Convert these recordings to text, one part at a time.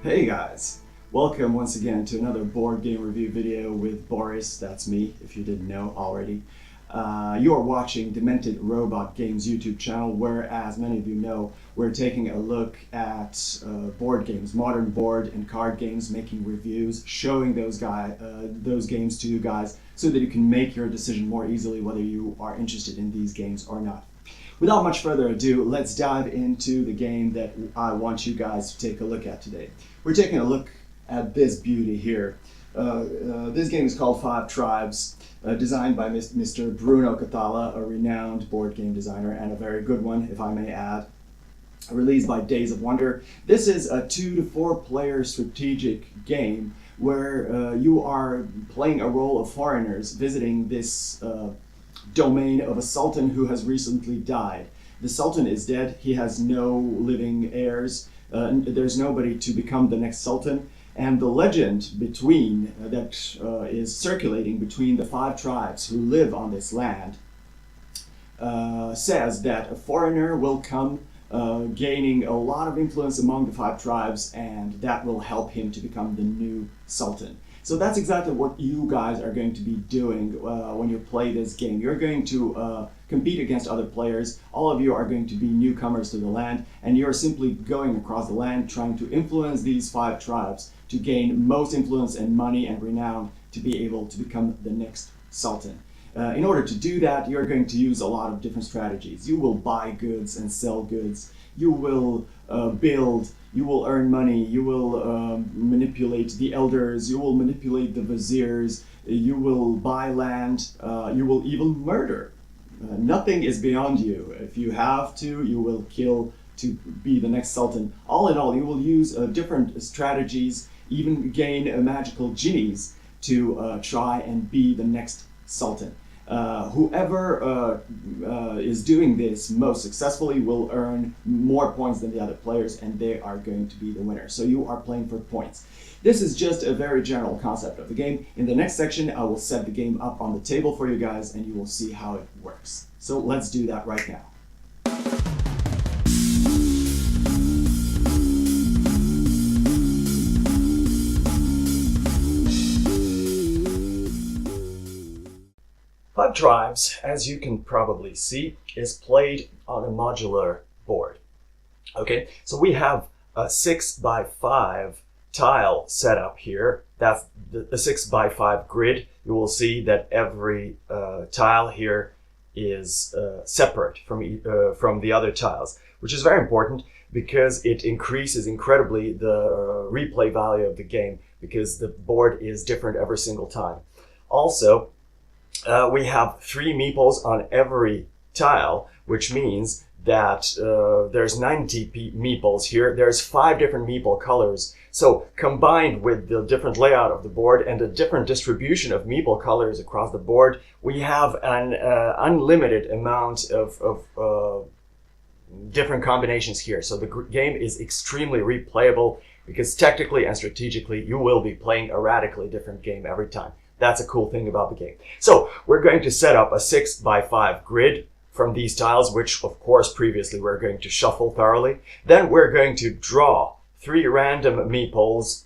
Hey guys, welcome once again to another board game review video with Boris. That's me, if you didn't know already. You are watching Demented Robot Games YouTube channel, where, as many of you know, we're taking a look at board games, modern board and card games, making reviews, showing those games to you guys so that you can make your decision more easily whether you are interested in these games or not. Without much further ado, let's dive into the game that I want you guys to take a look at today. We're taking a look at this beauty here. This game is called Five Tribes, designed by Mr. Bruno Cathala, a renowned board game designer and a very good one, if I may add. Released by Days of Wonder. This is a 2 to 4 player strategic game where you are playing a role of foreigners visiting this domain of a sultan who has recently died. The sultan is dead, he has no living heirs, there's nobody to become the next sultan, and the legend that is circulating between the 5 tribes who live on this land says that a foreigner will come gaining a lot of influence among the 5 tribes, and that will help him to become the new sultan. So that's exactly what you guys are going to be doing when you play this game. You're going to compete against other players. All of you are going to be newcomers to the land, and you're simply going across the land trying to influence these 5 tribes to gain most influence and money and renown to be able to become the next sultan. In order to do that, you're going to use a lot of different strategies. You will buy goods and sell goods. You will build. You will earn money, you will manipulate the elders, you will manipulate the viziers, you will buy land, you will even murder. Nothing is beyond you. If you have to, you will kill to be the next sultan. All in all, you will use different strategies, even gain magical genies to try and be the next sultan. Whoever is doing this most successfully will earn more points than the other players, and they are going to be the winner. So you are playing for points. This is just a very general concept of the game. In the next section, I will set the game up on the table for you guys, and you will see how it works. So let's do that right now. Five Tribes, as you can probably see, is played on a modular board. Okay, so we have a 6x5 tile set up here. That's the 6x5 grid. You will see that every tile here is separate from the other tiles, which is very important because it increases incredibly the replay value of the game, because the board is different every single time. Also, we have 3 meeples on every tile, which means that there's 90 meeples here. There's 5 different meeple colors. So combined with the different layout of the board and the different distribution of meeple colors across the board, we have an unlimited amount of different combinations here. So the game is extremely replayable because technically and strategically you will be playing a radically different game every time. That's a cool thing about the game. So we're going to set up a 6x5 grid from these tiles, which of course previously we're going to shuffle thoroughly. Then we're going to draw 3 random meeples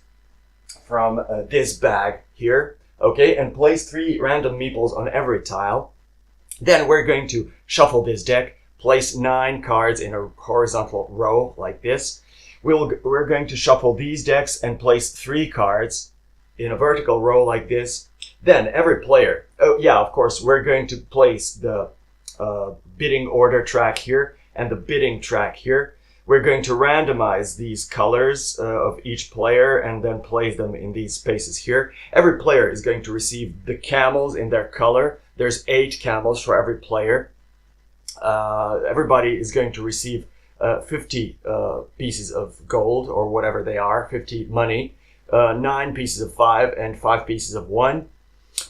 from this bag here, okay, and place 3 random meeples on every tile. Then we're going to shuffle this deck, place 9 cards in a horizontal row like this. We're going to shuffle these decks and place 3 cards in a vertical row like this. Then every player, of course, we're going to place the bidding order track here and the bidding track here. We're going to randomize these colors of each player and then place them in these spaces here. Every player is going to receive the camels in their color. There's 8 camels for every player. Everybody is going to receive 50 pieces of gold, or whatever they are, 50 money, 9 pieces of 5 and 5 pieces of 1.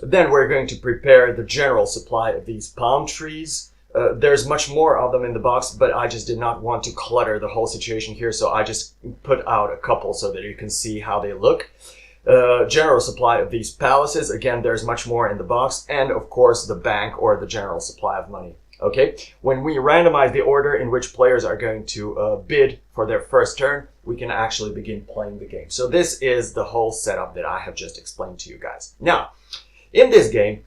Then we're going to prepare the general supply of these palm trees. There's much more of them in the box, but I just did not want to clutter the whole situation here, so I just put out a couple so that you can see how they look. General supply of these palaces. Again, there's much more in the box, and of course the bank or the general supply of money. Okay, when we randomize the order in which players are going to bid for their first turn, we can actually begin playing the game. So this is the whole setup that I have just explained to you guys. Now, in this game,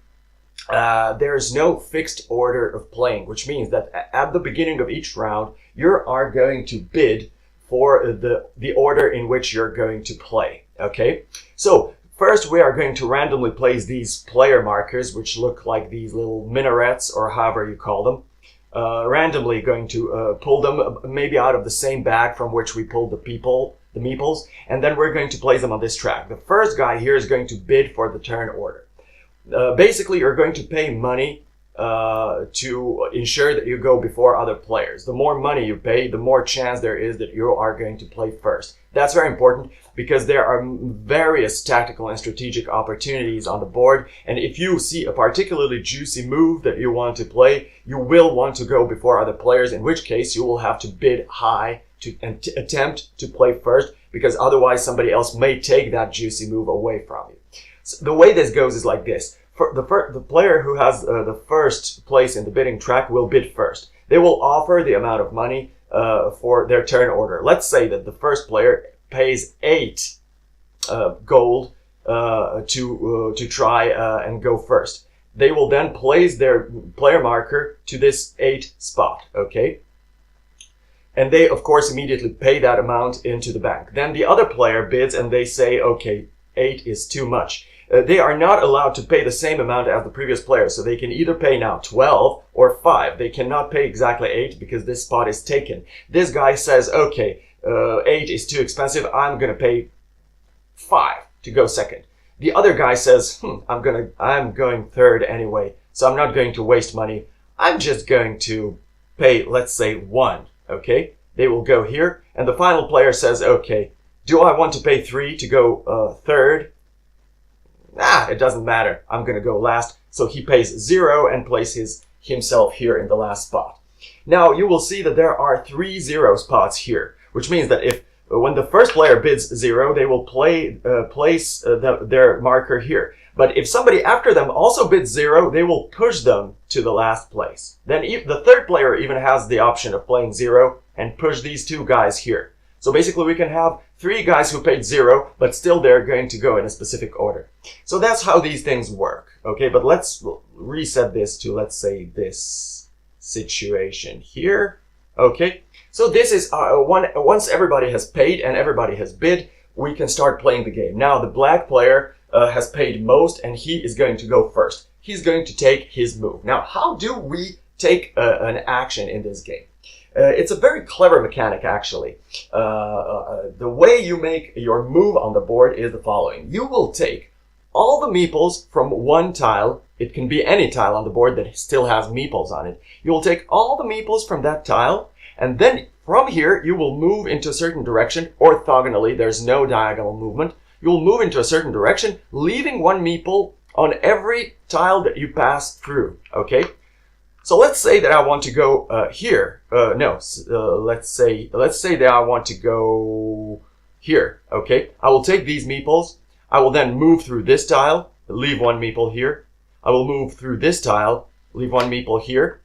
there's no fixed order of playing, which means that at the beginning of each round, you are going to bid for the order in which you're going to play. Okay, so first, we are going to randomly place these player markers, which look like these little minarets, or however you call them. Randomly going to pull them maybe out of the same bag from which we pulled the meeples, and then we're going to place them on this track. The first guy here is going to bid for the turn order. Basically, you're going to pay money to ensure that you go before other players. The more money you pay, the more chance there is that you are going to play first. That's very important because there are various tactical and strategic opportunities on the board, and if you see a particularly juicy move that you want to play, you will want to go before other players, in which case you will have to bid high to attempt to play first, because otherwise somebody else may take that juicy move away from you. So the way this goes is like this. The player who has the first place in the bidding track will bid first. They will offer the amount of money for their turn order. Let's say that the first player pays 8 gold to try and go first. They will then place their player marker to this 8 spot, okay? And they, of course, immediately pay that amount into the bank. Then the other player bids and they say, okay, 8 is too much. They are not allowed to pay the same amount as the previous player, so they can either pay now 12 or 5. They cannot pay exactly 8 because this spot is taken. This guy says, okay, 8 is too expensive, I'm gonna pay 5 to go second. The other guy says, I'm going third anyway, so I'm not going to waste money. I'm just going to pay, let's say, 1, okay? They will go here, and the final player says, okay, do I want to pay 3 to go third? It doesn't matter. I'm going to go last. So he pays 0 and places himself here in the last spot. Now you will see that there are 3 0 spots here, which means that when the first player bids 0, they will place their marker here. But if somebody after them also bids 0, they will push them to the last place. Then the third player even has the option of playing 0 and push these 2 guys here. So basically we can have 3 guys who paid 0, but still they're going to go in a specific order. So that's how these things work. Okay, but let's reset this to, let's say, this situation here. Okay, so this is once everybody has paid and everybody has bid, we can start playing the game. Now the black player has paid most and he is going to go first. He's going to take his move. Now, how do we take an action in this game? It's a very clever mechanic, actually. The way you make your move on the board is the following. You will take all the meeples from one tile. It can be any tile on the board that still has meeples on it. You will take all the meeples from that tile, and then from here you will move into a certain direction. Orthogonally, there's no diagonal movement. You will move into a certain direction, leaving 1 meeple on every tile that you pass through, okay? So let's say that I want to go here. Let's say that I want to go here. Okay, I will take these meeples. I will then move through this tile, leave 1 meeple here. I will move through this tile, leave 1 meeple here,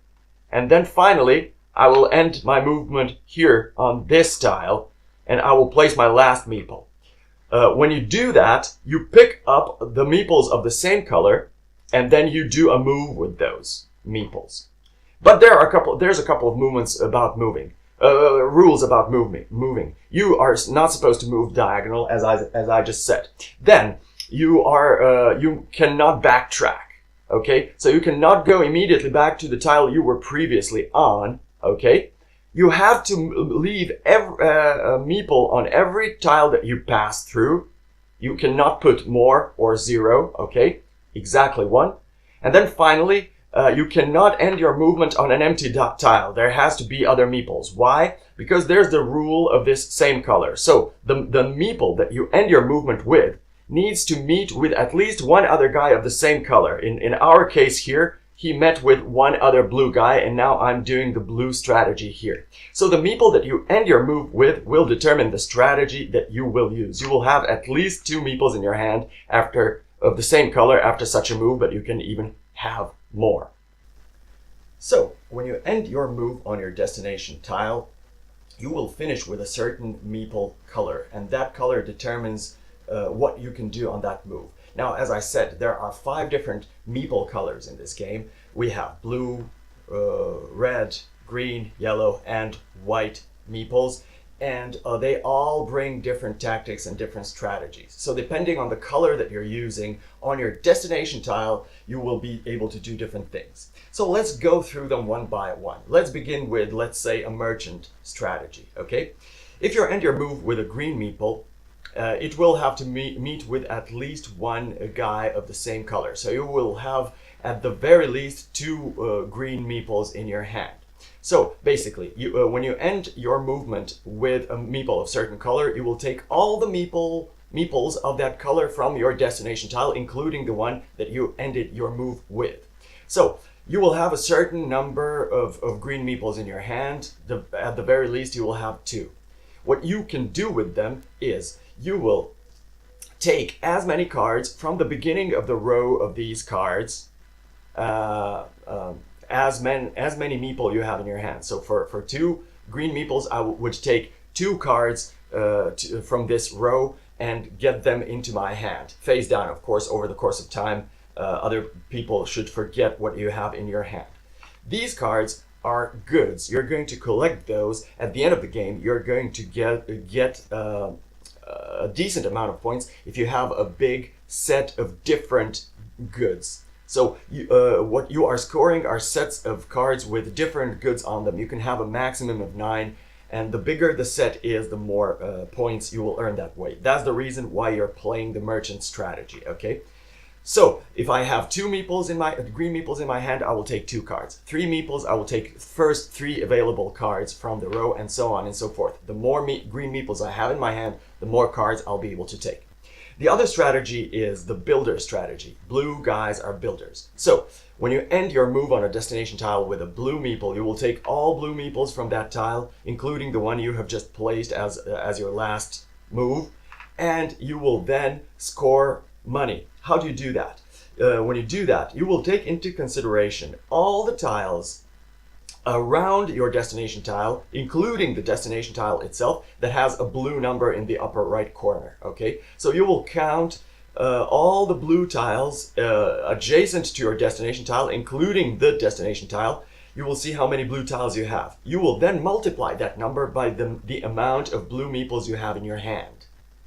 and then finally I will end my movement here on this tile, and I will place my last meeple. When you do that, you pick up the meeples of the same color, and then you do a move with those meeples. But there's a couple of movements about moving, rules about moving. You are not supposed to move diagonal, as I just said. Then you cannot backtrack. Okay, so you cannot go immediately back to the tile you were previously on. Okay, you have to leave a meeple on every tile that you pass through. You cannot put more or 0. Okay, exactly 1, and then finally. You cannot end your movement on an empty tile. There has to be other meeples. Why? Because there's the rule of this same color. So the meeple that you end your movement with needs to meet with at least 1 other guy of the same color. In our case here, he met with 1 other blue guy, and now I'm doing the blue strategy here. So the meeple that you end your move with will determine the strategy that you will use. You will have at least 2 meeples in your hand of the same color after such a move, but you can even have more. So when you end your move on your destination tile, you will finish with a certain meeple color, and that color determines what you can do on that move. Now, as I said, there are 5 different meeple colors in this game. We have blue, red, green, yellow, and white meeples, and they all bring different tactics and different strategies. So depending on the color that you're using on your destination tile, you will be able to do different things. So let's go through them one by one. Let's begin with, let's say, a merchant strategy, okay? If you end your move with a green meeple, it will have to meet with at least one guy of the same color. So you will have, at the very least, 2 green meeples in your hand. So basically, when you end your movement with a meeple of certain color, you will take all the meeples of that color from your destination tile, including the one that you ended your move with. So you will have a certain number of green meeples in your hand. At the very least, you will have 2. What you can do with them is you will take as many cards from the beginning of the row of these cards, as many meeple you have in your hand. So for 2 green meeples, I would take 2 cards from this row and get them into my hand. Face down, of course, over the course of time. Other people should forget what you have in your hand. These cards are goods. You're going to collect those. At the end of the game, you're going to get a decent amount of points if you have a big set of different goods. So what you are scoring are sets of cards with different goods on them. You can have a maximum of 9, and the bigger the set is, the more points you will earn that way. That's the reason why you're playing the merchant strategy, okay? So if I have 2 meeples green meeples in my hand, I will take 2 cards. 3 meeples, I will take first 3 available cards from the row, and so on and so forth. The more green meeples I have in my hand, the more cards I'll be able to take. The other strategy is the builder strategy. Blue guys are builders. So when you end your move on a destination tile with a blue meeple, you will take all blue meeples from that tile, including the one you have just placed as your last move, and you will then score money. How do you do that? When you do that, you will take into consideration all the tiles around your destination tile, including the destination tile itself that has a blue number in the upper right corner, okay? So you will count all the blue tiles adjacent to your destination tile, including the destination tile. You will see how many blue tiles you have. You will then multiply that number by the amount of blue meeples you have in your hand,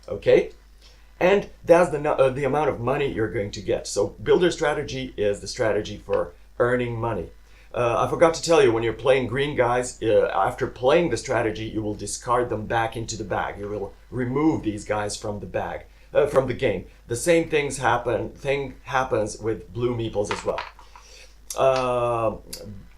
okay? And that's the amount of money you're going to get. So builder strategy is the strategy for earning money. I forgot to tell you, when you're playing green guys, after playing the strategy, you will discard them back into the bag. You will remove these guys from the bag, from the game. The same thing happens with blue meeples as well.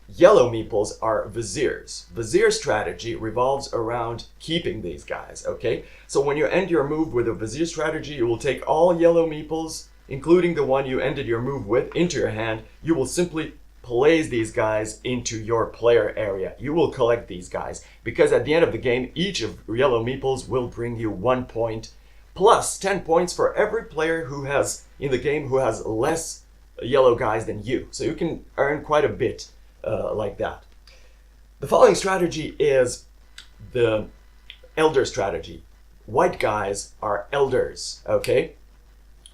Yellow meeples are viziers. Vizier strategy revolves around keeping these guys, okay? So when you end your move with a vizier strategy, you will take all yellow meeples, including the one you ended your move with, into your hand. You will simply place these guys into your player area. You will collect these guys, because at the end of the game, each of yellow meeples will bring you 1 point, plus 10 points for every player who has, in the game, who has less yellow guys than you. So you can earn quite a bit like that. The following strategy is the elder strategy. White guys are elders, okay?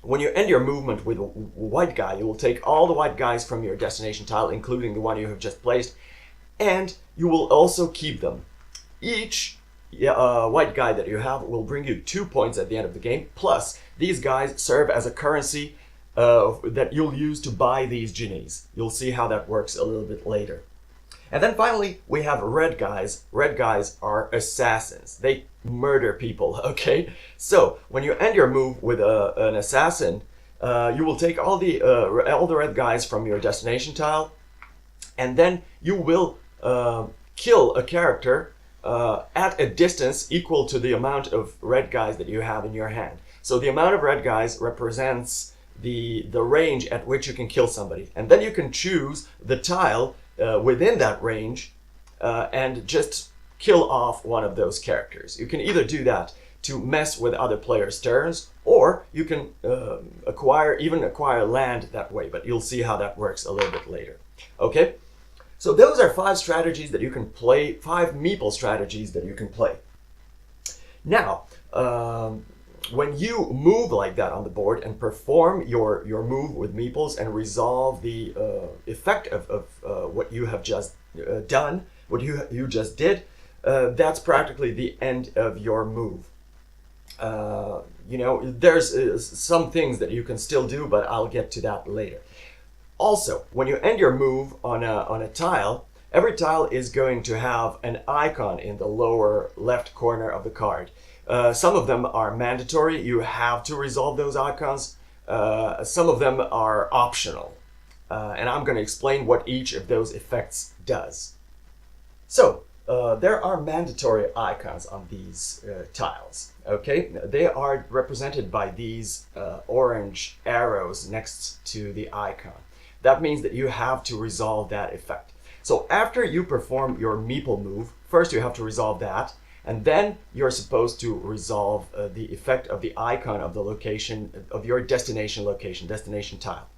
When you end your movement with a white guy, you will take all the white guys from your destination tile, including the one you have just placed, and you will also keep them. Each white guy that you have will bring you 2 points at the end of the game, plus these guys serve as a currency that you'll use to buy these genies. You'll see how that works a little bit later. And then finally, we have red guys. Red guys are assassins. They murder people, okay? So when you end your move with an assassin, you will take all the red guys from your destination tile, and then you will kill a character at a distance equal to the amount of red guys that you have in your hand. So the amount of red guys represents the range at which you can kill somebody. And then you can choose the tile within that range and just kill off one of those characters. You can either do that to mess with other players' turns, or you can acquire land that way, but you'll see how that works a little bit later. Okay, So those are 5 strategies that you can play, 5 meeple strategies that you can play. Now, when you move like that on the board and perform your move with meeples and resolve the effect of what you have just done, what you just did, that's practically the end of your move. You know, there's some things that you can still do, but I'll get to that later. Also, when you end your move on a tile, every tile is going to have an icon in the lower left corner of the card. Some of them are mandatory, you have to resolve those icons. Some of them are optional. And I'm going to explain what each of those effects does. So, there are mandatory icons on these tiles, okay? They are represented by these orange arrows next to the icon. That means that you have to resolve that effect. So after you perform your meeple move, first you have to resolve that, and then you're supposed to resolve the effect of the icon of the location, of your destination location, destination tile.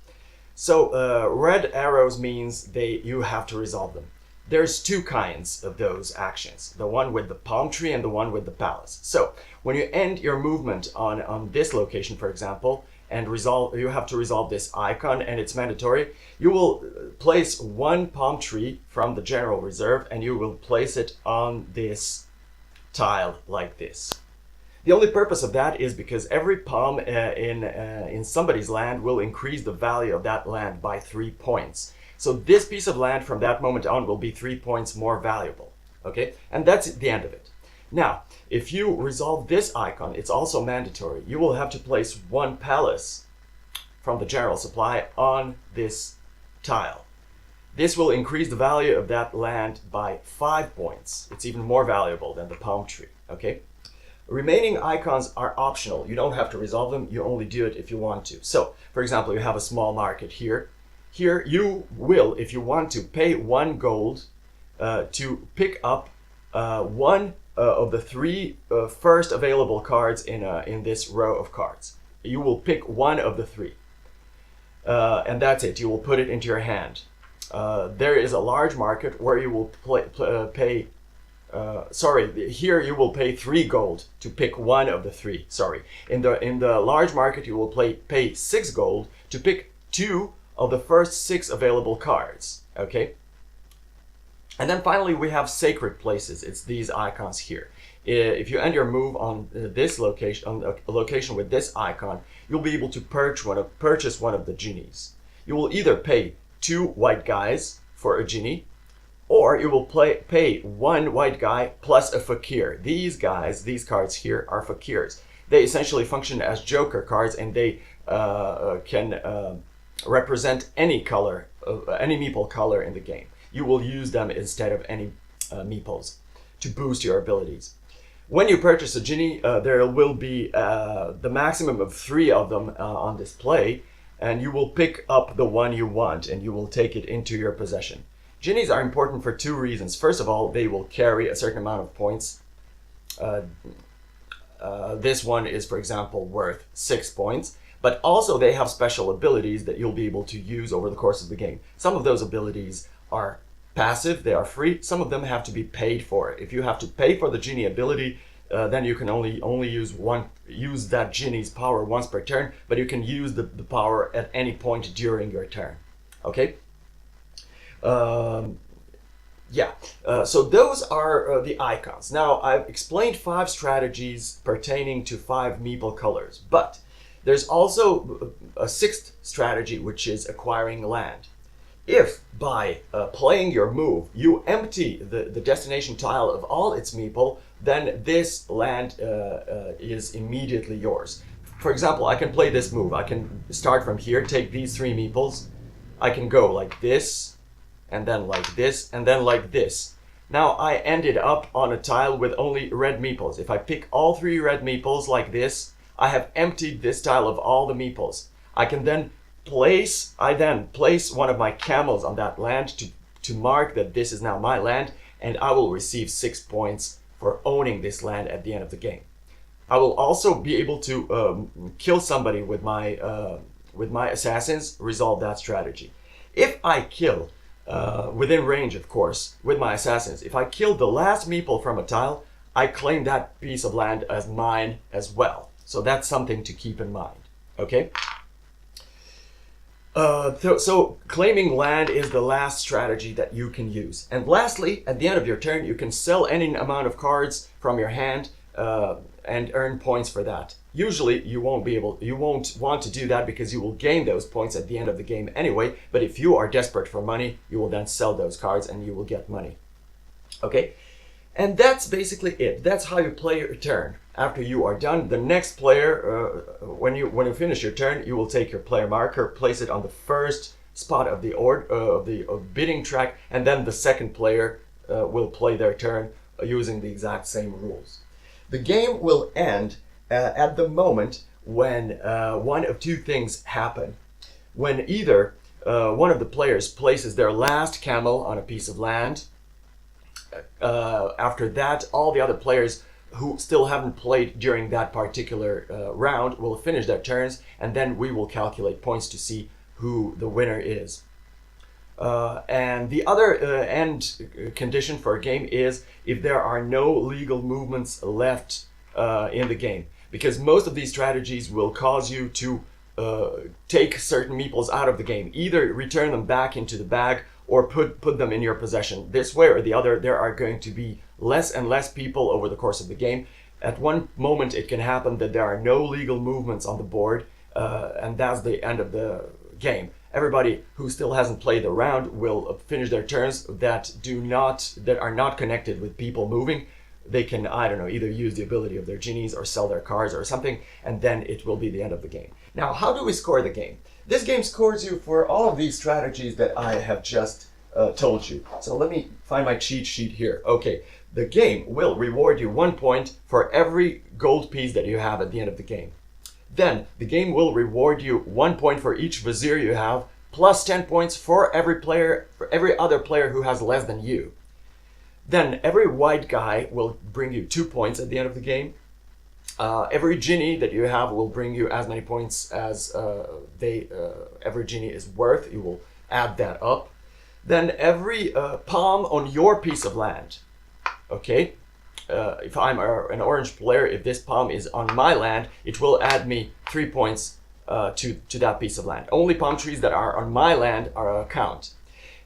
So red arrows means you have to resolve them. There's 2 kinds of those actions, the one with the palm tree and the one with the palace. So when you end your movement on this location, for example, and you have to resolve this icon, and it's mandatory, you will place 1 palm tree from the general reserve and you will place it on this tile like this. The only purpose of that is because every palm in somebody's land will increase the value of that land by 3 points. So this piece of land from that moment on will be 3 points more valuable, okay? And that's the end of it. Now, if you resolve this icon, it's also mandatory. You will have to place 1 palace from the general supply on this tile. This will increase the value of that land by 5 points. It's even more valuable than the palm tree, okay? Remaining icons are optional. You don't have to resolve them. You only do it if you want to. So, for example, you have a small market here. Here you will, if you want to, pay 1 gold to pick up 1 of the 3 first available cards in this row of cards. You will pick 1 of the 3. And that's it. You will put it into your hand. There is a large market where you will pay... here you will pay 3 gold to pick 1 of the 3. In the large market you will pay 6 gold to pick 2 of the first 6 available cards, okay? And then finally we have sacred places. It's these icons here. If you end your move on this location, on a location with this icon, you'll be able to purchase one of the genies. You will either pay 2 white guys for a genie, or you will pay 1 white guy plus a fakir. These guys, these cards here, are fakirs. They essentially function as joker cards, and they can represent any color, any meeple color in the game. You will use them instead of any meeples to boost your abilities. When you purchase a genie, there will be the maximum of 3 of them on display, and you will pick up the one you want and you will take it into your possession. Genies are important for 2 reasons. First of all, they will carry a certain amount of points. This one is, for example, worth 6 points. But also they have special abilities that you'll be able to use over the course of the game. Some of those abilities are passive, they are free. Some of them have to be paid for. If you have to pay for the genie ability, then you can only use that genie's power once per turn, but you can use the power at any point during your turn. Okay? So those are the icons. Now, I've explained 5 strategies pertaining to 5 meeple colors, but there's also a 6th strategy, which is acquiring land. If by playing your move, you empty the destination tile of all its meeple, then this land is immediately yours. For example, I can play this move. I can start from here, take these 3 meeples. I can go like this, and then like this, and then like this. Now I ended up on a tile with only red meeples. If I pick all 3 red meeples like this, I have emptied this tile of all the meeples. I then place one of my camels on that land to mark that this is now my land, and I will receive 6 points for owning this land at the end of the game. I will also be able to kill somebody with my assassins, resolve that strategy. If I kill within range, of course, with my assassins. If I kill the last meeple from a tile, I claim that piece of land as mine as well. So that's something to keep in mind, okay? So claiming land is the last strategy that you can use. And lastly, at the end of your turn, you can sell any amount of cards from your hand and earn points for that. Usually you won't want to do that because you will gain those points at the end of the game anyway, but if you are desperate for money, you will then sell those cards and you will get money. Okay? And that's basically it. That's how you play your turn. After you are done, the next player, when you finish your turn, you will take your player marker, place it on the first spot of the bidding track, and then the second player will play their turn using the exact same rules. The game will end at the moment when one of two things happen. When either one of the players places their last camel on a piece of land. After that, all the other players who still haven't played during that particular round will finish their turns, and then we will calculate points to see who the winner is. And the other end condition for a game is if there are no legal movements left in the game, because most of these strategies will cause you to take certain meeples out of the game, either return them back into the bag or put them in your possession. This way or the other, there are going to be less and less people over the course of the game. At one moment, it can happen that there are no legal movements on the board, and that's the end of the game. Everybody who still hasn't played the round will finish their turns that are not connected with people moving. They can, I don't know, either use the ability of their genies or sell their cards or something, and then it will be the end of the game. Now, how do we score the game? This game scores you for all of these strategies that I have just told you. So let me find my cheat sheet here. Okay, the game will reward you 1 point for every gold piece that you have at the end of the game. Then the game will reward you 1 point for each vizier you have, plus 10 points for every other player who has less than you. Then every white guy will bring you 2 points at the end of the game. Every genie that you have will bring you as many points as every genie is worth. You will add that up. Then every palm on your piece of land, okay? If I'm an orange player, if this palm is on my land, it will add me 3 points to that piece of land. Only palm trees that are on my land are count.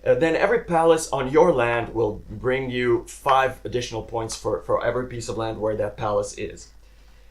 Then every palace on your land will bring you 5 additional points for every piece of land where that palace is.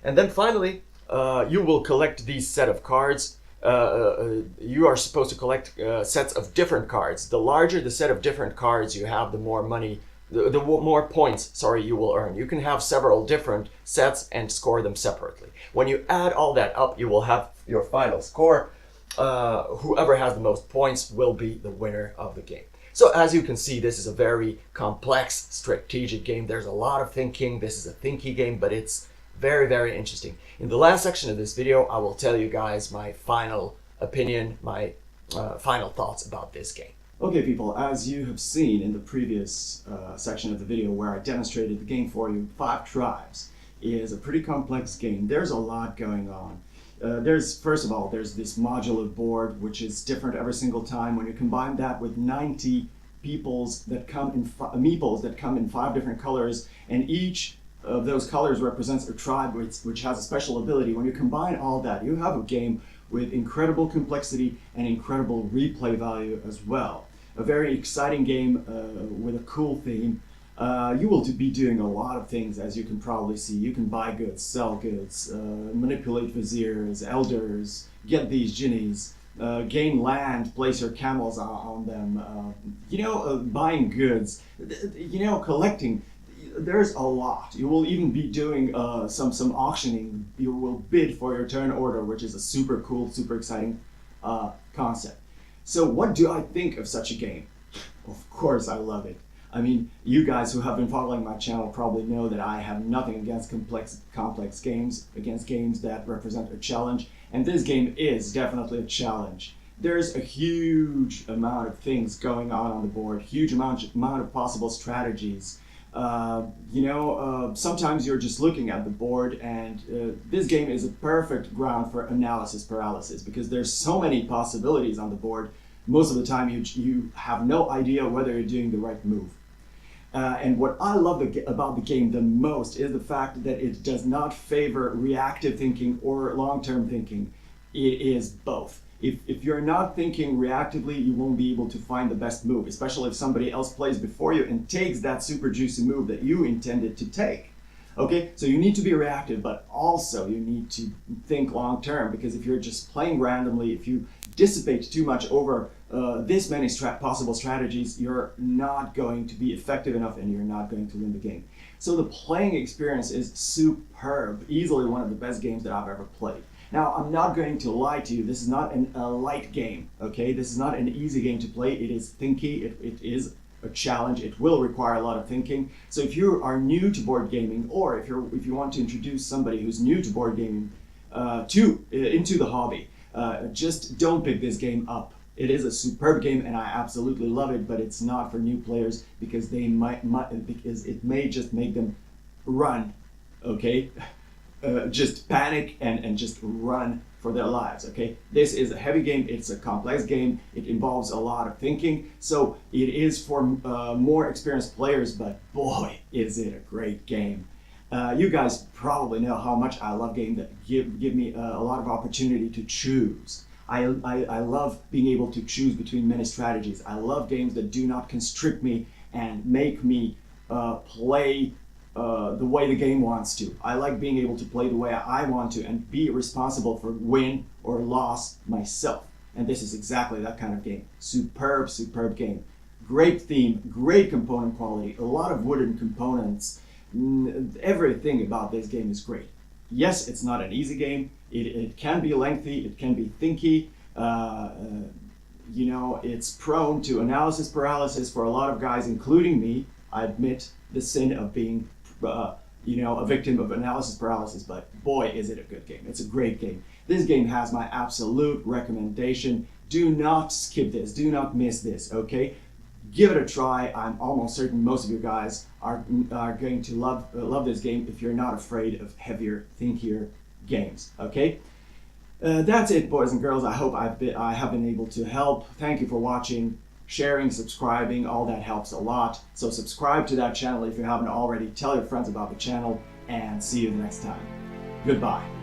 And then finally, you will collect these set of cards. You are supposed to collect sets of different cards. The larger the set of different cards you have, the more money, the more points, you will earn. You can have several different sets and score them separately. When you add all that up, you will have your final score. Whoever has the most points will be the winner of the game. So as you can see, this is a very complex strategic game. There's a lot of thinking. This is a thinky game, but it's very, very interesting. In the last section of this video, I will tell you guys my final opinion, my final thoughts about this game. Okay people, as you have seen in the previous section of the video where I demonstrated the game for you, 5 Tribes is a pretty complex game. There's a lot going on. First of all, there's this modular board which is different every single time. When you combine that with 90 meeples that come in 5 different colors, and each of those colors represents a tribe which has a special ability. When you combine all that, you have a game with incredible complexity and incredible replay value as well. A very exciting game with a cool theme. You will be doing a lot of things, as you can probably see. You can buy goods, sell goods, manipulate viziers, elders, get these genies, gain land, place your camels on them, buying goods, collecting. There's a lot. You will even be doing some auctioning. You will bid for your turn order, which is a super cool, super exciting concept. So what do I think of such a game? Of course I love it. I mean, you guys who have been following my channel probably know that I have nothing against complex games, against games that represent a challenge, and this game is definitely a challenge. There's a huge amount of things going on the board, huge amount of possible strategies. Sometimes you're just looking at the board, and this game is a perfect ground for analysis paralysis, because there's so many possibilities on the board most of the time you have no idea whether you're doing the right move. And what I love about the game the most is the fact that it does not favor reactive thinking or long-term thinking. It is both. If you're not thinking reactively, you won't be able to find the best move, especially if somebody else plays before you and takes that super juicy move that you intended to take. Okay, so you need to be reactive, but also you need to think long term, because if you're just playing randomly, if you dissipate too much over this many possible strategies, you're not going to be effective enough and you're not going to win the game. So the playing experience is superb, easily one of the best games that I've ever played. Now, I'm not going to lie to you, this is not a light game, okay? This is not an easy game to play. It is thinky, it is a challenge. It will require a lot of thinking. So if you are new to board gaming, or if you want to introduce somebody who's new to board gaming into the hobby, just don't pick this game up. It is a superb game and I absolutely love it, but it's not for new players because because it may just make them run, okay? Just panic and just run for their lives, okay? This is a heavy game, it's a complex game, it involves a lot of thinking, so it is for more experienced players, but boy, is it a great game. You guys probably know how much I love games that give me a lot of opportunity to choose. I love being able to choose between many strategies. I love games that do not constrict me and make me play the way the game wants to. I like being able to play the way I want to and be responsible for win or loss myself. And this is exactly that kind of game. Superb, superb game. Great theme, great component quality, a lot of wooden components. Everything about this game is great. Yes, it's not an easy game. It can be lengthy, it can be thinky. You know, it's prone to analysis paralysis for a lot of guys, including me. I admit the sin of being you know, a victim of analysis paralysis, but boy, is it a good game. It's a great game. This game has my absolute recommendation. Do not skip this. Do not miss this, okay? Give it a try. I'm almost certain most of you guys are going to love this game if you're not afraid of heavier, thinkier games, okay? That's it, boys and girls. I hope I have been able to help. Thank you for watching. Sharing, subscribing, all that helps a lot. So subscribe to that channel if you haven't already. Tell your friends about the channel and see you the next time. Goodbye.